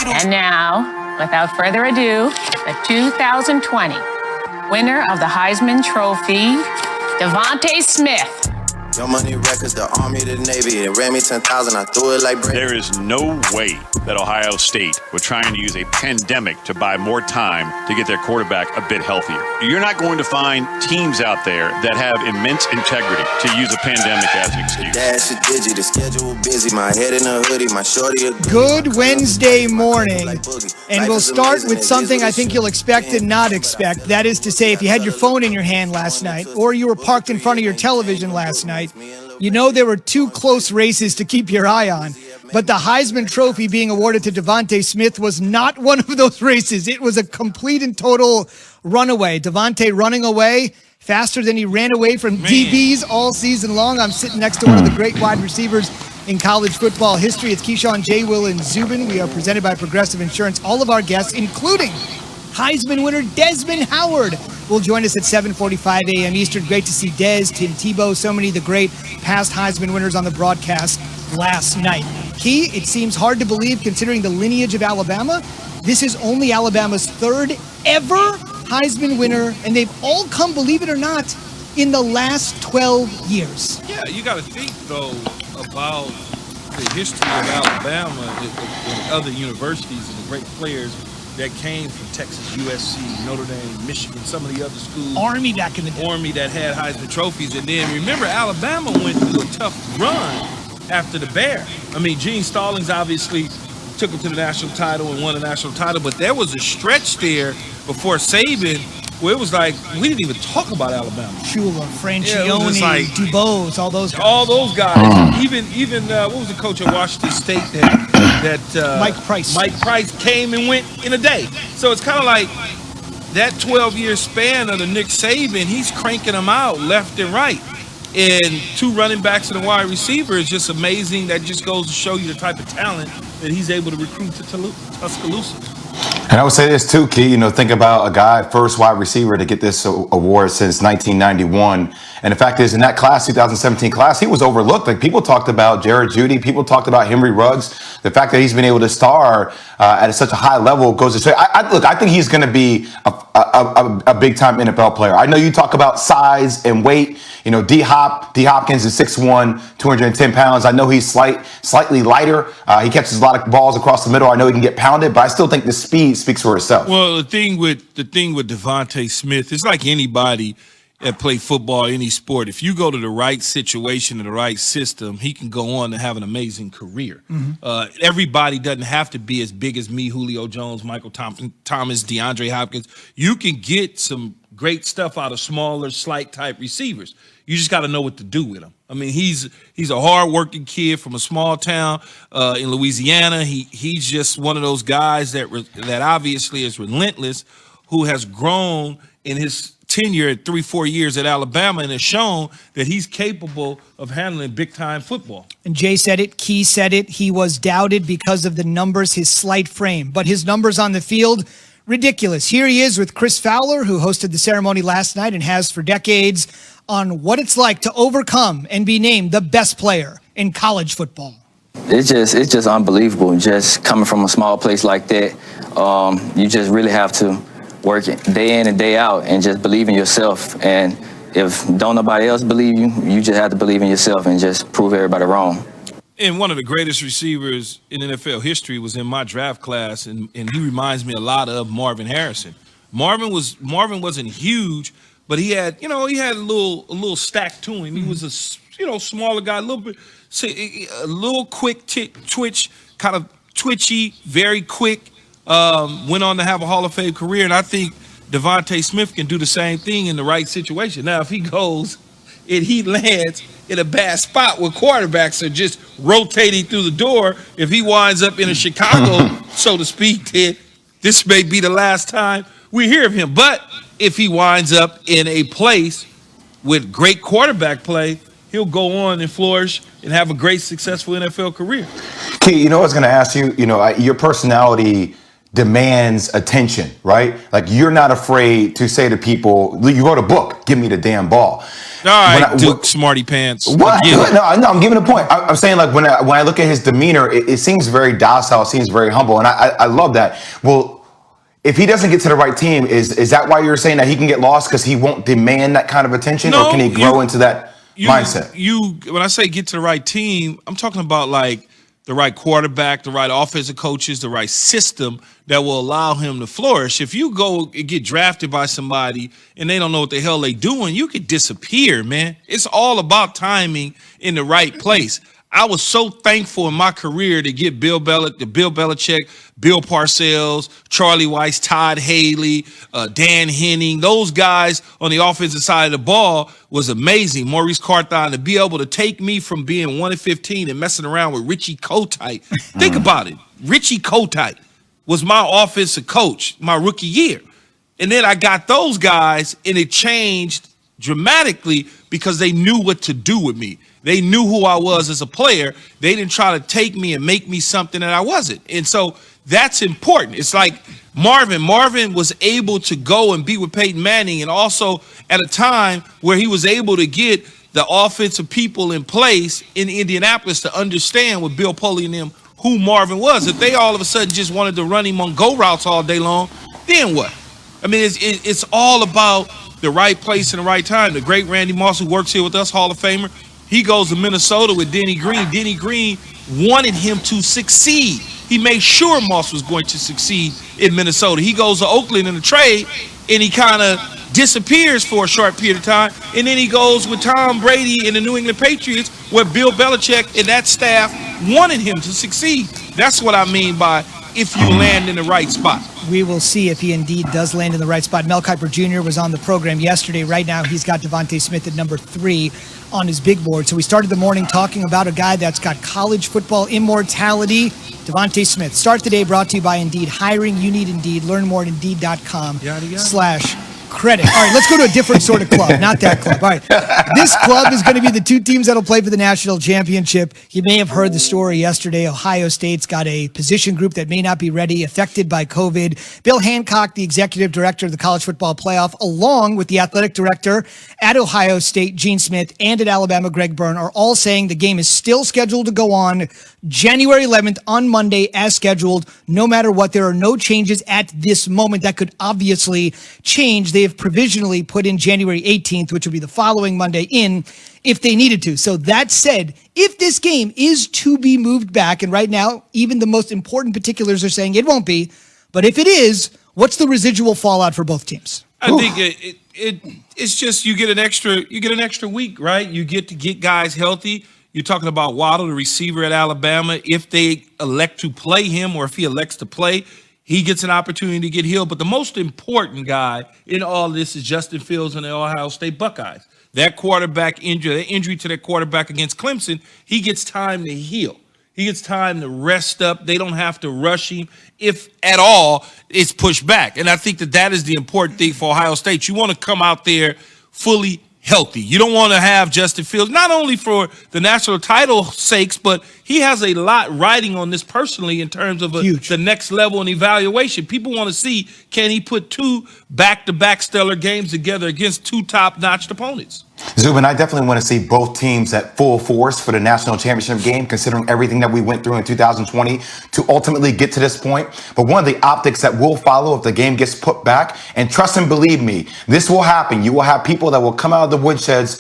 And now, without further ado, the 2020 winner of the Heisman Trophy, Devonta Smith. Your money records, the Army, the Navy. It ran me 10,000, I threw it like bread. There is no way that Ohio State were trying to use a pandemic to buy more time to get their quarterback a bit healthier. You're not going to find teams out there that have immense integrity to use a pandemic as an excuse. Dash a digi, the schedule busy. My head in a hoodie, my shorty. Good Wednesday morning. And we'll start with something I think you'll expect and not expect. That is to say, if you had your phone in your hand last night or you were parked in front of your television last night, you know there were two close races to keep your eye on. But the Heisman Trophy being awarded to Devonta Smith was not one of those races. It was a complete and total runaway. Devonta running away faster than he ran away from DBs all season long. I'm sitting next to one of the great wide receivers in college football history. It's Keyshawn, J. Will, and Zubin. We are presented by Progressive Insurance. All of our guests, including Heisman winner Desmond Howard, will join us at 7:45 a.m. Eastern. Great to see Dez, Tim Tebow, so many of the great past Heisman winners on the broadcast last night. Key, it seems hard to believe considering the lineage of Alabama. This is only Alabama's third ever Heisman winner, and they've all come, believe it or not, in the last 12 years. Yeah, you got to think, though, about the history of Alabama and other universities and the great players that came from Texas, USC, Notre Dame, Michigan, some of the other schools. Army back in the day. Army that had Heisman trophies. And then remember, Alabama went through a tough run after the Bear. I mean, Gene Stallings obviously took them to the national title and won the national title, but there was a stretch there before Saban where it was like, we didn't even talk about Alabama. Shula, Francione, like, DuBose, all those guys. All those guys. Even what was the coach at Washington State that Mike Price. Mike Price came and went in a day. So it's kind of like that 12-year span of the Nick Saban, he's cranking them out left and right. And two running backs and a wide receiver is just amazing. That just goes to show you the type of talent that he's able to recruit to Tuscaloosa. And I would say this too, Key, think about a guy, first wide receiver to get this award since 1991. And the fact is, in that class, 2017 class, he was overlooked. Like, people talked about Jared Jeudy, people talked about Henry Ruggs. The fact that he's been able to star at such a high level goes to show. I think he's going to be a big-time NFL player. I know you talk about size and weight. D Hopkins is 6'1", 210 pounds. I know he's slightly lighter. He catches a lot of balls across the middle. I know he can get pounded, but I still think the speed speaks for itself. Well, the thing with Devonta Smith, it's like anybody that play football, any sport. If you go to the right situation and the right system, he can go on to have an amazing career. Mm-hmm. Everybody doesn't have to be as big as me, Julio Jones, Michael Thomas, DeAndre Hopkins. You can get some great stuff out of smaller, slight type receivers. You just got to know what to do with him. I mean, he's a hard-working kid from a small town in Louisiana. He's just one of those guys that obviously is relentless, who has grown in his tenure at 3-4 years at Alabama and has shown that he's capable of handling big-time football. And Jay said it, Key said it. He was doubted because of the numbers, his slight frame. But his numbers on the field, ridiculous. Here he is with Chris Fowler, who hosted the ceremony last night and has for decades, on what it's like to overcome and be named the best player in college football. It's just unbelievable. Just coming from a small place like that, you just really have to work day in and day out and just believe in yourself. And if don't nobody else believe you, you just have to believe in yourself and just prove everybody wrong. And one of the greatest receivers in NFL history was in my draft class, and he reminds me a lot of Marvin Harrison. Marvin wasn't huge, but he had a little stack to him. He was a smaller guy, a little quick twitch, kind of twitchy, very quick. Went on to have a Hall of Fame career, and I think Devonta Smith can do the same thing in the right situation. Now, if he goes and he lands in a bad spot where quarterbacks are just rotating through the door, if he winds up in a Chicago, so to speak, then this may be the last time we hear of him. But if he winds up in a place with great quarterback play, he'll go on and flourish and have a great, successful NFL career. Key, I was going to ask you, your personality demands attention, right? Like you're not afraid to say to people, you wrote a book, give me the damn ball. All right, Duke Smarty Pants. What? No, I'm giving a point. I'm saying like when I look at his demeanor, it seems very docile, it seems very humble, and I love that. Well, if he doesn't get to the right team, is that why you're saying that he can get lost because he won't demand that kind of attention, or can he grow into that mindset? When I say get to the right team, I'm talking about like the right quarterback, the right offensive coaches, the right system that will allow him to flourish. If you go and get drafted by somebody and they don't know what the hell they doing, you could disappear, man. It's all about timing in the right place. I was so thankful in my career to get Bill Belichick, Bill Parcells, Charlie Weiss, Todd Haley, Dan Henning. Those guys on the offensive side of the ball was amazing. Maurice Carthon, to be able to take me from being 1-15 and messing around with Richie Kotite. Think about it. Richie Kotite was my offensive coach my rookie year. And then I got those guys, and it changed dramatically because they knew what to do with me. They knew who I was as a player. They didn't try to take me and make me something that I wasn't. And so that's important. It's like Marvin. Marvin was able to go and be with Peyton Manning, and also at a time where he was able to get the offensive people in place in Indianapolis to understand with Bill Pulley and them who Marvin was. If they all of a sudden just wanted to run him on go routes all day long, then what? I mean, it's all about the right place and the right time. The great Randy Moss, who works here with us, Hall of Famer, he goes to Minnesota with Denny Green. Denny Green wanted him to succeed. He made sure Moss was going to succeed in Minnesota. He goes to Oakland in the trade, and he kind of disappears for a short period of time. And then he goes with Tom Brady in the New England Patriots, where Bill Belichick and that staff wanted him to succeed. That's what I mean by if you land in the right spot. We will see if he indeed does land in the right spot. Mel Kiper Jr. was on the program yesterday. Right now, he's got Devonta Smith at number 3 on his big board. So we started the morning talking about a guy that's got college football immortality, Devonta Smith. Start the day brought to you by Indeed. Hiring you need Indeed. Learn more at Indeed.com/credit. All right, let's go to a different sort of club, not that club. All right, this club is going to be the 2 teams that'll play for the national championship. You may have heard the story yesterday. Ohio State's got a position group that may not be ready, affected by COVID. Bill Hancock, the executive director of the College Football Playoff, along with the athletic director at Ohio State, Gene Smith, and at Alabama, Greg Byrne, are all saying the game is still scheduled to go on January 11th on Monday as scheduled. No matter what, there are no changes at this moment. That could obviously change. They have provisionally put in January 18th, which will be the following Monday, in if they needed to. So that said, if this game is to be moved back, and right now, even the most important particulars are saying it won't be, but if it is, what's the residual fallout for both teams? I think it's just you get an extra week, right? You get to get guys healthy. You're talking about Waddle, the receiver at Alabama. If they elect to play him, or if he elects to play, he gets an opportunity to get healed. But the most important guy in all this is Justin Fields and the Ohio State Buckeyes. That quarterback injury, that injury to their quarterback against Clemson, he gets time to heal. He gets time to rest up. They don't have to rush him. If at all, it's pushed back. And I think that is the important thing for Ohio State. You want to come out there fully healthy. You don't want to have Justin Fields, not only for the national title sakes, but he has a lot riding on this personally in terms of the next level and evaluation. People want to see, can he put 2 back-to-back stellar games together against 2 top-notched opponents? Zubin, I definitely want to see both teams at full force for the national championship game, considering everything that we went through in 2020 to ultimately get to this point. But one of the optics that will follow if the game gets put back, and trust and believe me, this will happen. You will have people that will come out of the woodsheds